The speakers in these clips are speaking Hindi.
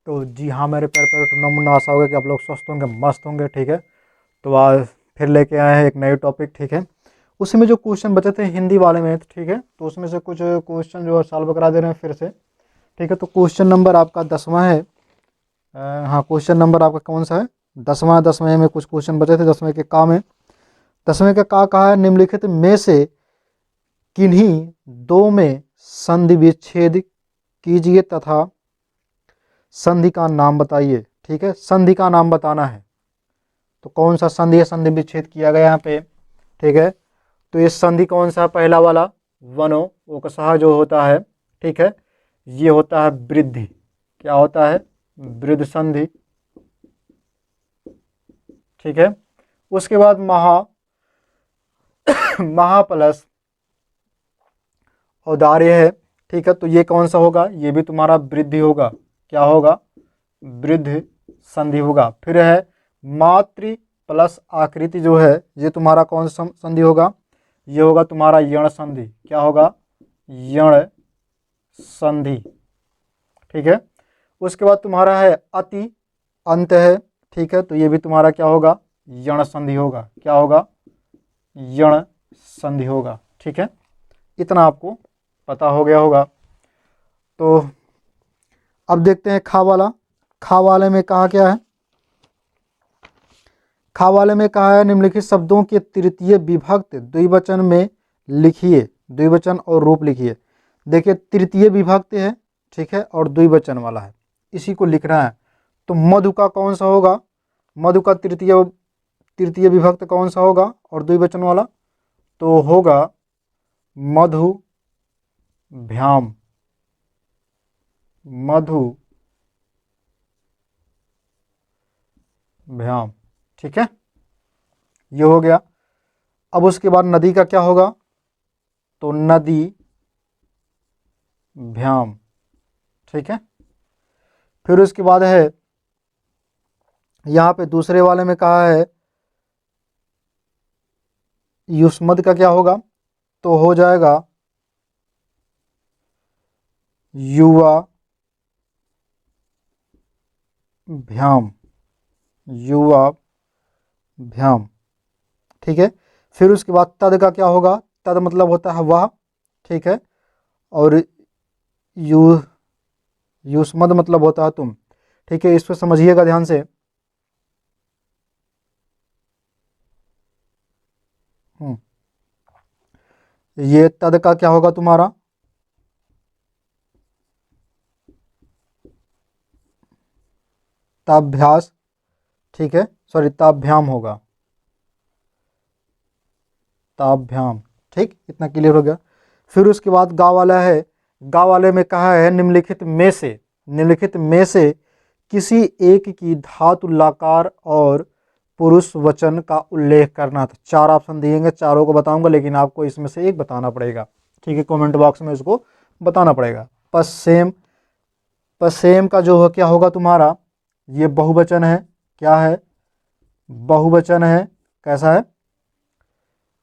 तो जी हाँ मेरे प्यारे प्यारे टूना मुन्ना, आशा होगा कि आप लोग स्वस्थ होंगे, मस्त होंगे। ठीक है, तो आज फिर लेके आए हैं एक नए टॉपिक। ठीक है, उसी में जो क्वेश्चन बचे थे हिंदी वाले में, ठीक है, तो उसमें से कुछ क्वेश्चन जो है सॉल्व करा दे रहे हैं फिर से। ठीक है, तो क्वेश्चन नंबर आपका 10वां है। हाँ, क्वेश्चन नंबर आपका कौन सा है? 10वां। 10वें में कुछ क्वेश्चन बचे थे 10वें के का में। 10वें का कहा है, निम्नलिखित में से किन्हीं दो में संधि विच्छेद कीजिए तथा संधि का नाम बताइए। ठीक है, संधि का नाम बताना है, तो कौन सा संधि है, संधि विच्छेद किया गया यहाँ पे। ठीक है, तो ये संधि कौन सा है? पहला वाला वनो ओकसाह जो होता है, ठीक है, ये होता है वृद्धि। क्या होता है? वृद्ध संधि। ठीक है, उसके बाद महा प्लस औदार्य है। ठीक है, तो ये कौन सा होगा? ये भी तुम्हारा वृद्धि होगा। क्या होगा? वृद्ध संधि होगा। फिर है मातृ प्लस आकृति जो है, ये तुम्हारा कौन सा संधि होगा? ये होगा तुम्हारा यण संधि। क्या होगा? यण संधि। ठीक है, उसके बाद तुम्हारा है अति अंत है। ठीक है, तो ये भी तुम्हारा क्या होगा? यण संधि होगा। क्या होगा? यण संधि होगा। ठीक है, इतना आपको पता हो गया होगा। तो अब देखते हैं खा वाला। खा वाले में कहा क्या है? खा वाले में कहा है, निम्नलिखित शब्दों के तृतीय विभक्त द्विवचन में लिखिए। द्विवचन और रूप लिखिए। देखिए, तृतीय विभक्त है, ठीक है, और द्विवचन वाला है, इसी को लिखना है। तो मधु का कौन सा होगा? मधु का तृतीय विभक्त कौन सा होगा और द्विवचन वाला? तो होगा मधु भ्याम। मधु भ्याम। ठीक है, ये हो गया। अब उसके बाद नदी का क्या होगा? तो नदी भ्याम। ठीक है, फिर उसके बाद है यहाँ पे दूसरे वाले में कहा है युष्मद का क्या होगा? तो हो जाएगा युवा भ्याम। युवा भ्याम। ठीक है, फिर उसके बाद तद का क्या होगा? तद मतलब होता है वह। ठीक है, और यु युष्मद मतलब होता है तुम। ठीक है, इसको समझिएगा ध्यान से। ये तद का क्या होगा तुम्हारा? ताभ्यास। ठीक है, सॉरी, ताभ्याम होगा। ताभ्याम। ठीक, इतना क्लियर हो गया। फिर उसके बाद गा वाला है। गा वाले में कहा है, निम्नलिखित में से किसी एक की धातु लकार और पुरुष वचन का उल्लेख करना था। 4 ऑप्शन दिएंगे, चारों को बताऊंगा, लेकिन आपको इसमें से एक बताना पड़ेगा। ठीक है, कमेंट बॉक्स में इसको बताना पड़ेगा। पश्चिम पश्चिम का जो है क्या होगा तुम्हारा? ये बहुवचन है। क्या है? बहुवचन है। कैसा है?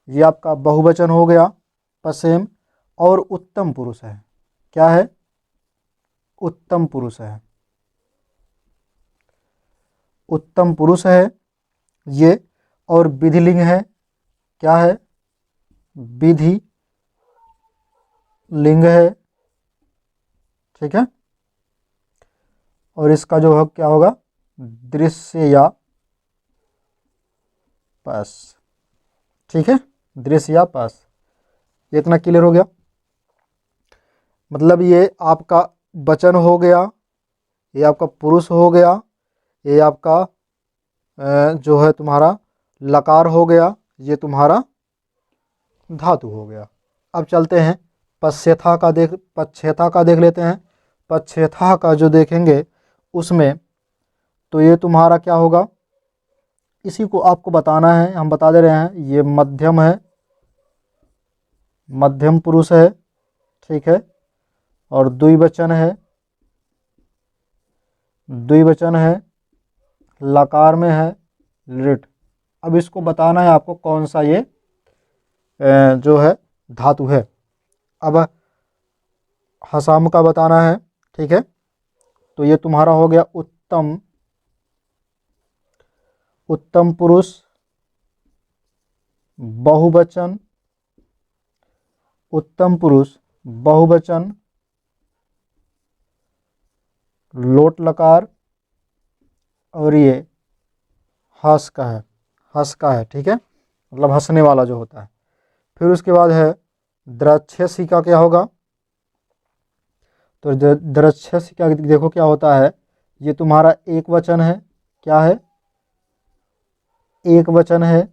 ये आपका बहुवचन हो गया पश्चिम। और उत्तम पुरुष है। क्या है? उत्तम पुरुष है। उत्तम पुरुष है ये। और विधिलिंग है। क्या है? विधि लिंग है। ठीक है, और इसका जो है क्या होगा? दृश्य या पास। ठीक है, दृश्य या पास। इतना क्लियर हो गया। मतलब ये आपका वचन हो गया, ये आपका पुरुष हो गया, ये आपका जो है तुम्हारा लकार हो गया, ये तुम्हारा धातु हो गया। अब चलते हैं पश्चेथा का देख लेते हैं। पश्चेथा का जो देखेंगे उसमें, तो ये तुम्हारा क्या होगा? इसी को आपको बताना है, हम बता दे रहे हैं। ये मध्यम है, मध्यम पुरुष है। ठीक है, और द्विवचन है। द्विवचन है, लकार में है लिट। अब इसको बताना है आपको कौन सा ये जो है धातु है। अब हसाम का बताना है। ठीक है, तो ये तुम्हारा हो गया उत्तम, उत्तम पुरुष बहुवचन, उत्तम पुरुष बहुवचन लोट लकार, और ये हंस का है, हंस का है, ठीक है, मतलब हंसने वाला जो होता है। फिर उसके बाद है द्रच्छसी का क्या होगा, तो द्रच्छसी का देखो क्या होता है, ये तुम्हारा एक वचन है, क्या है, एक वचन है,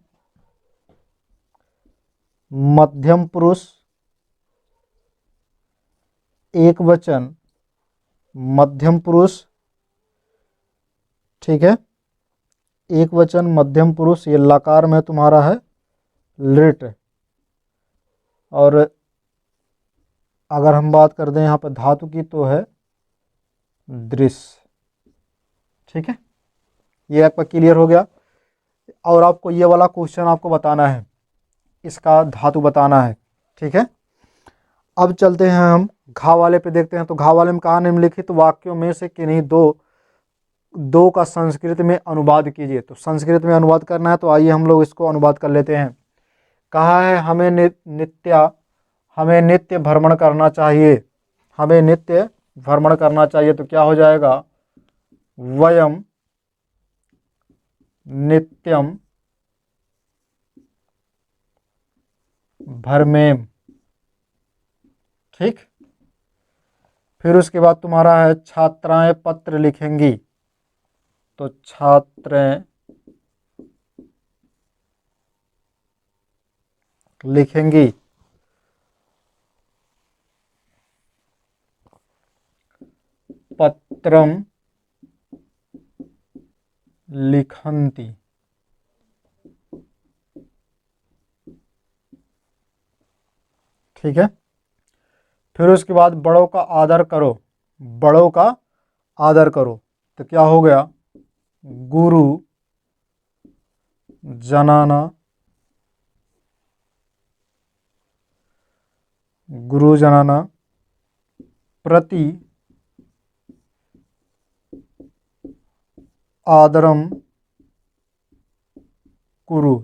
मध्यम पुरुष एक वचन मध्यम पुरुष, ठीक है, एक वचन मध्यम पुरुष, ये लकार में तुम्हारा है लिट। और अगर हम बात कर दें यहाँ पर धातु की तो है दृश्य, ठीक है, ये आपका क्लियर हो गया। और आपको ये वाला क्वेश्चन आपको बताना है, इसका धातु बताना है, ठीक है। अब चलते हैं हम घा वाले पे, देखते हैं। तो घा वाले में कहा निम्नलिखित वाक्यों में से किन्हीं दो का संस्कृत में अनुवाद कीजिए। तो संस्कृत में अनुवाद करना है, तो आइए हम लोग इसको अनुवाद कर लेते हैं। कहा है हमें नित्य भ्रमण करना चाहिए, हमें नित्य भ्रमण करना चाहिए। तो क्या हो जाएगा, वयम नित्यम भ्रमेम, ठीक। फिर उसके बाद तुम्हारा है छात्राएं पत्र लिखेंगी। तो छात्राएं लिखेंगी, पत्रम लिखन्ति, ठीक है। फिर उसके बाद बड़ों का आदर करो, बड़ों का आदर करो। तो क्या हो गया, गुरु जनाना, गुरु जनाना प्रति आदरम कुरु।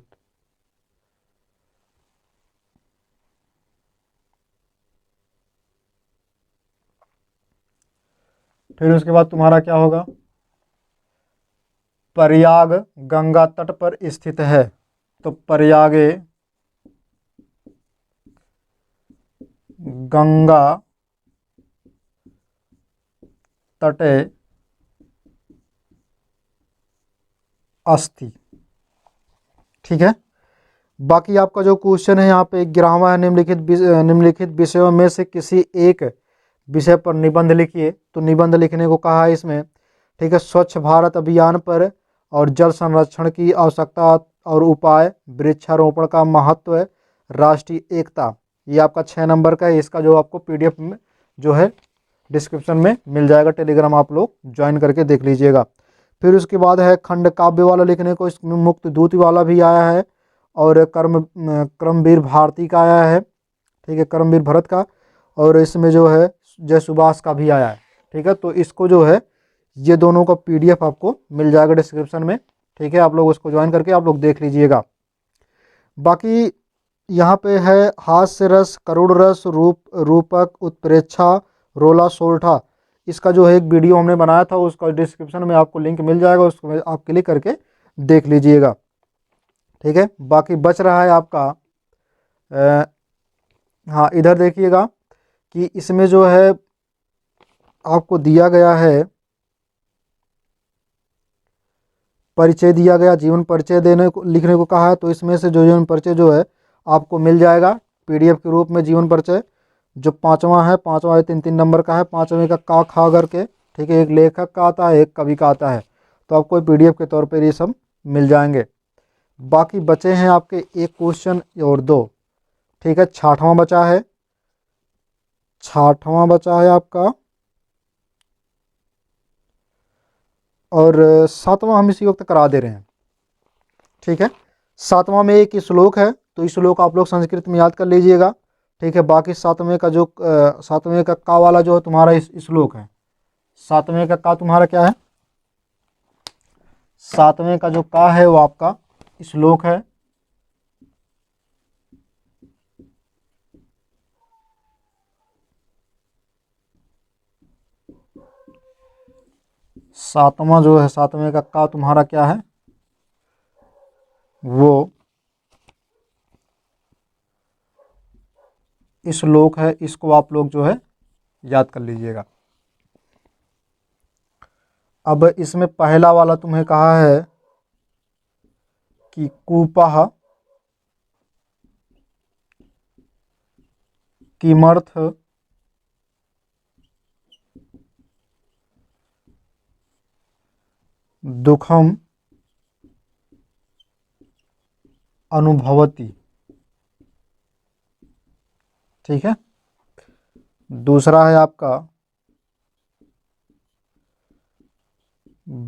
फिर उसके बाद तुम्हारा क्या होगा, प्रयाग गंगा तट पर स्थित है। तो प्रयागे गंगा तटे अस्ति, ठीक है। बाकी आपका जो क्वेश्चन है यहाँ पे 11वां है, निम्नलिखित विषयों में से किसी एक विषय पर निबंध लिखिए। तो निबंध लिखने को कहा है इसमें, ठीक है। स्वच्छ भारत अभियान पर और जल संरक्षण की आवश्यकता और उपाय, वृक्षारोपण का महत्व, राष्ट्रीय एकता। ये आपका 6 नंबर का है। इसका जो आपको PDF में जो है डिस्क्रिप्शन में मिल जाएगा, टेलीग्राम आप लोग ज्वाइन करके देख लीजिएगा। फिर उसके बाद है खंड काव्य वाला लिखने को, इसमें मुक्त दूत वाला भी आया है, और कर्मवीर भारती का आया है, ठीक है, कर्मवीर भरत का, और इसमें जो है जय सुभाष का भी आया है, ठीक है। तो इसको जो है ये दोनों का PDF आपको मिल जाएगा डिस्क्रिप्शन में, ठीक है। आप लोग उसको ज्वाइन करके आप लोग देख लीजिएगा। बाकी यहाँ पे है हास्य रस, करुण रस, रूपक, उत्प्रेक्षा, रोला सोल्ठा। इसका जो है एक वीडियो हमने बनाया था, उसका डिस्क्रिप्शन में आपको लिंक मिल जाएगा, उसको आप क्लिक करके देख लीजिएगा, ठीक है। बाकी बच रहा है आपका हाँ, इधर देखिएगा कि इसमें जो है आपको दिया गया है, परिचय दिया गया, जीवन परिचय लिखने को कहा है। तो इसमें से जो जीवन परिचय जो है आपको मिल जाएगा PDF के रूप में। जीवन परिचय जो 5वां है, 5वां 3-3 नंबर का है, 5वें का का खा करके, ठीक है, एक लेखक का आता है, एक कवि का आता है। तो आपको PDF के तौर पर ये सब मिल जाएंगे। बाकी बचे हैं आपके एक क्वेश्चन और 2, ठीक है। 6वां बचा है, 6वां बचा है आपका, और 7वां हम इसी वक्त करा दे रहे हैं, ठीक है। 7वां में एक श्लोक है, तो इस श्लोक आप लोग संस्कृत में याद कर लीजिएगा, ठीक है। बाकी 7वें का जो 7वें का वाला जो है तुम्हारा इस श्लोक है, सातवें का का तुम्हारा क्या है? सातवें का जो का है वो आपका श्लोक है। सातवां जो है, सातवें का तुम्हारा क्या है? वो श्लोक है। इसको आप लोग जो है याद कर लीजिएगा। अब इसमें पहला वाला तुम्हें कहा है कि कूपः किमर्थ दुखम अनुभवति। ठीक है। दूसरा है आपका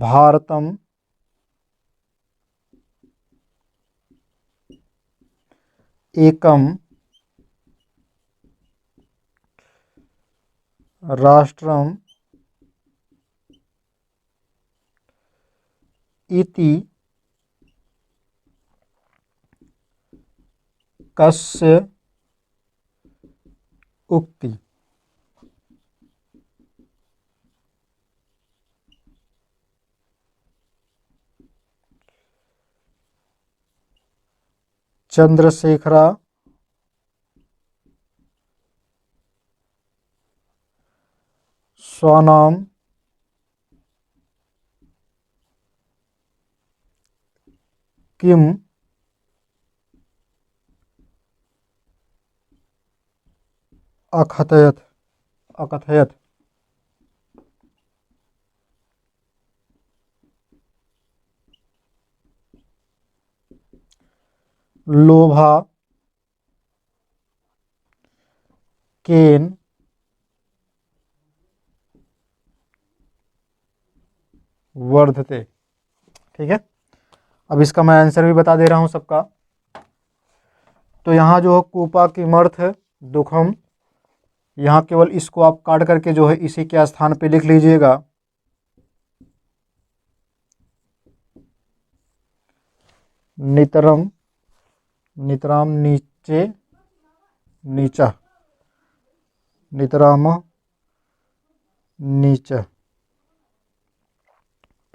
भारतम एकम राष्ट्रम इति कस्य उक्ति। चंद्रशेखरा स्वनाम किम अकथयत अकथयत। लोभा केन वर्धते। ठीक है। अब इसका मैं आंसर भी बता दे रहा हूं सबका। तो यहाँ जो है कूपा किमर्थ दुखम, यहाँ केवल इसको आप काट करके जो है इसी के स्थान पे लिख लीजिएगा। नितरम, नितराम नीचे नीचा, नितराम नीचा।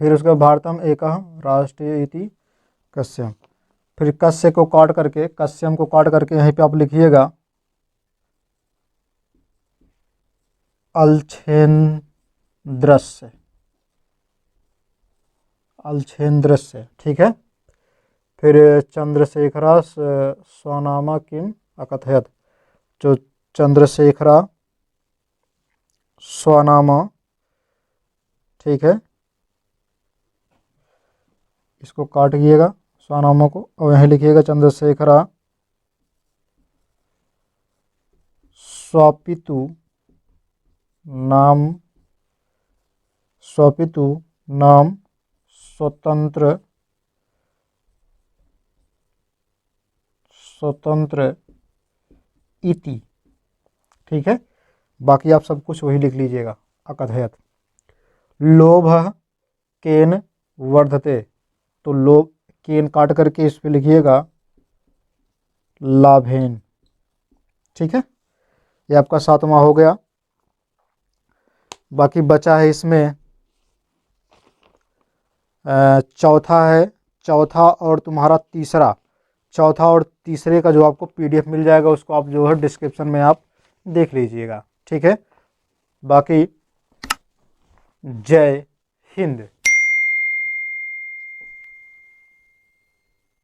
फिर उसका भारतम एकः राष्ट्रीय इति कस्यम। फिर कस्य को काट करके, कस्यम को काट करके यहीं पे आप लिखिएगा अलछेन्द्रस्य, अलछेन्द्रस्य। ठीक है। फिर चंद्रशेखरा स्वनामा किम अकथयत, जो चंद्रशेखरा स्वनामा। ठीक है। इसको काटिएगा स्वनामा को और यहीं लिखिएगा चंद्रशेखरा स्वपितु नाम, स्वपितु नाम स्वतंत्र स्वतंत्र इति। ठीक है। बाकी आप सब कुछ वही लिख लीजिएगा अकथयत। लोभ केन वर्धते, तो लोभ केन काट करके इस पे लिखिएगा लाभेन। ठीक है। ये आपका सातवां हो गया। बाकी बचा है इसमें चौथा है, चौथा और तुम्हारा तीसरा। चौथा और तीसरे का जो आपको पीडीएफ मिल जाएगा उसको आप जो है डिस्क्रिप्शन में आप देख लीजिएगा। ठीक है। बाकी जय हिंद।